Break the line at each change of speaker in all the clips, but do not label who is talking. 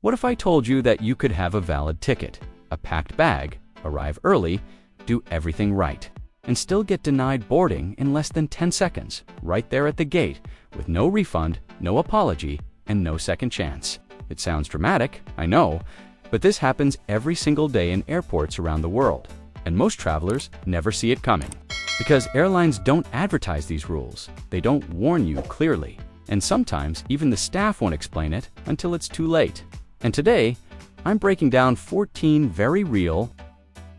What if I told you that you could have a valid ticket, a packed bag, arrive early, do everything right, and still get denied boarding in less than 10 seconds, right there at the gate, with no refund, no apology, and no second chance? It sounds dramatic, I know, but this happens every single day in airports around the world, and most travelers never see it coming. Because airlines don't advertise these rules, they don't warn you clearly, and sometimes even the staff won't explain it until it's too late. And today, I'm breaking down 14 very real,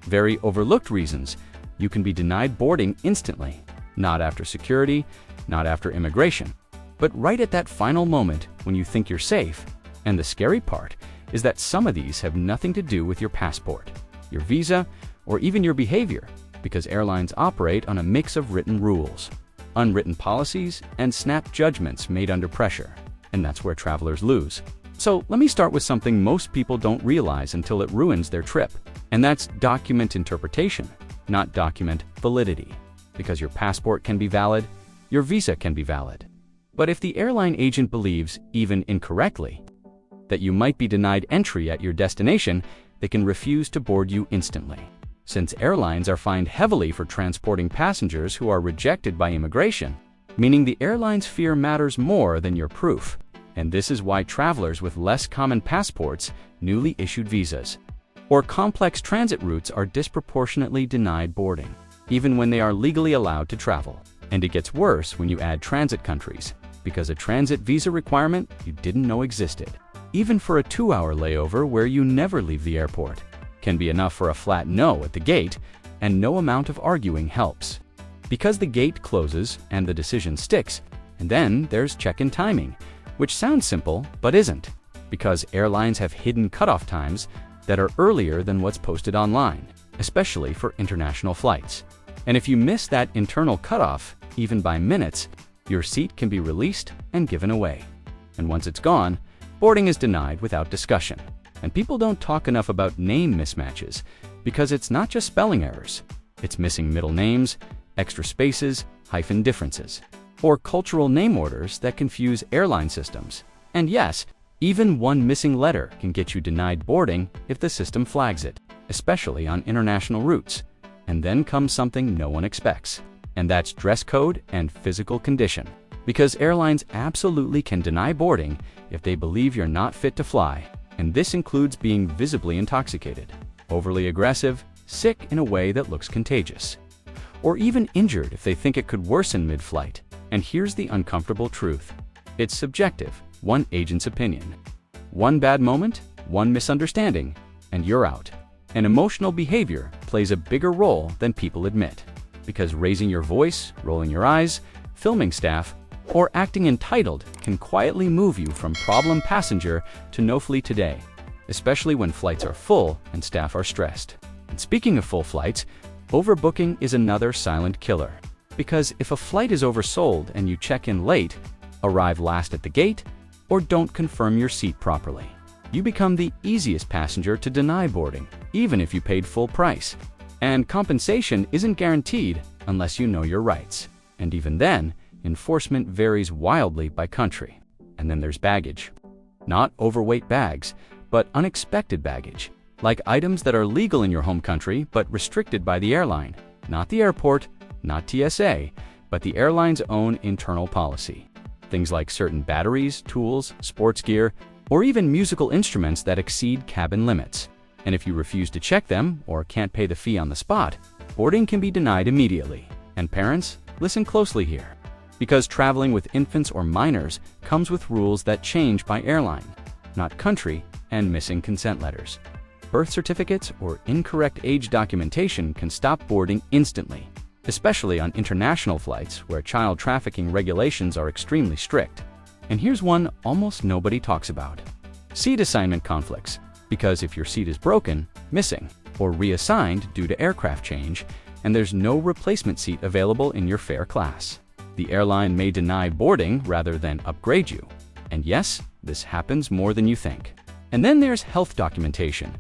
very overlooked reasons you can be denied boarding instantly, not after security, not after immigration, but right at that final moment when you think you're safe. And the scary part is that some of these have nothing to do with your passport, your visa, or even your behavior, because airlines operate on a mix of written rules, unwritten policies, and snap judgments made under pressure. And that's where travelers lose. So let me start with something most people don't realize until it ruins their trip, and that's document interpretation, not document validity. Because your passport can be valid, your visa can be valid. But if the airline agent believes, even incorrectly, that you might be denied entry at your destination, they can refuse to board you instantly. Since airlines are fined heavily for transporting passengers who are rejected by immigration, meaning the airline's fear matters more than your proof. And this is why travelers with less common passports, newly issued visas, or complex transit routes are disproportionately denied boarding, even when they are legally allowed to travel. And it gets worse when you add transit countries, because a transit visa requirement you didn't know existed, even for a 2-hour layover where you never leave the airport, can be enough for a flat no at the gate, and no amount of arguing helps. Because the gate closes and the decision sticks, and then there's check-in timing, which sounds simple but isn't, because airlines have hidden cutoff times that are earlier than what's posted online, especially for international flights. And if you miss that internal cutoff, even by minutes, your seat can be released and given away. And once it's gone, boarding is denied without discussion. And people don't talk enough about name mismatches, because it's not just spelling errors. It's missing middle names, extra spaces, hyphen differences, or cultural name orders that confuse airline systems. And yes, even one missing letter can get you denied boarding if the system flags it, especially on international routes. And then comes something no one expects, and that's dress code and physical condition. Because airlines absolutely can deny boarding if they believe you're not fit to fly. And this includes being visibly intoxicated, overly aggressive, sick in a way that looks contagious, or even injured if they think it could worsen mid-flight. And here's the uncomfortable truth. It's subjective, one agent's opinion. One bad moment, one misunderstanding, and you're out. And emotional behavior plays a bigger role than people admit, because raising your voice, rolling your eyes, filming staff, or acting entitled can quietly move you from problem passenger to no flee today, especially when flights are full and staff are stressed. And speaking of full flights, overbooking is another silent killer. Because if a flight is oversold and you check in late, arrive last at the gate, or don't confirm your seat properly, you become the easiest passenger to deny boarding, even if you paid full price. And compensation isn't guaranteed unless you know your rights. And even then, enforcement varies wildly by country. And then there's baggage. Not overweight bags, but unexpected baggage, like items that are legal in your home country but restricted by the airline, not the airport, not TSA, but the airline's own internal policy. Things like certain batteries, tools, sports gear, or even musical instruments that exceed cabin limits. And if you refuse to check them or can't pay the fee on the spot, boarding can be denied immediately. And parents, listen closely here, because traveling with infants or minors comes with rules that change by airline, not country, and missing consent letters. Birth certificates or incorrect age documentation can stop boarding instantly, especially on international flights where child trafficking regulations are extremely strict. And here's one almost nobody talks about: seat assignment conflicts. Because if your seat is broken, missing, or reassigned due to aircraft change, and there's no replacement seat available in your fare class, the airline may deny boarding rather than upgrade you. And yes, this happens more than you think. And then there's health documentation,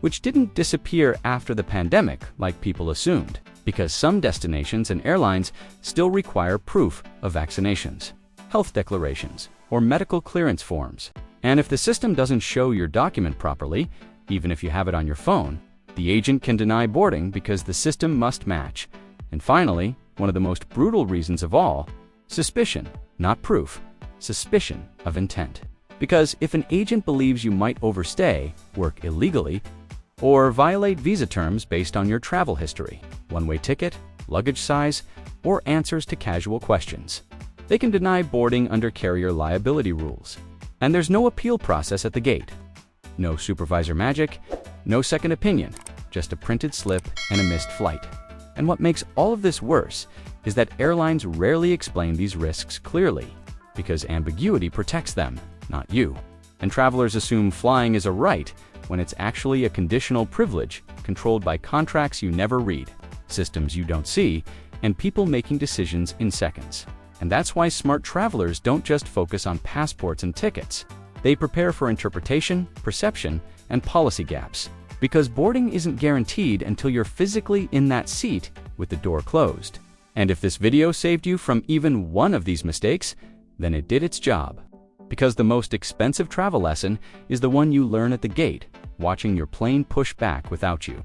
which didn't disappear after the pandemic like people assumed, because some destinations and airlines still require proof of vaccinations, health declarations, or medical clearance forms. And if the system doesn't show your document properly, even if you have it on your phone, the agent can deny boarding because the system must match. And finally, one of the most brutal reasons of all, suspicion, not proof, suspicion of intent. Because if an agent believes you might overstay, work illegally, or violate visa terms based on your travel history, one-way ticket, luggage size, or answers to casual questions, they can deny boarding under carrier liability rules. And there's no appeal process at the gate. No supervisor magic, no second opinion, just a printed slip and a missed flight. And what makes all of this worse is that airlines rarely explain these risks clearly, because ambiguity protects them, not you. And travelers assume flying is a right when it's actually a conditional privilege controlled by contracts you never read, systems you don't see, and people making decisions in seconds. And that's why smart travelers don't just focus on passports and tickets. They prepare for interpretation, perception, and policy gaps. Because boarding isn't guaranteed until you're physically in that seat with the door closed. And if this video saved you from even one of these mistakes, then it did its job. Because the most expensive travel lesson is the one you learn at the gate, watching your plane push back without you.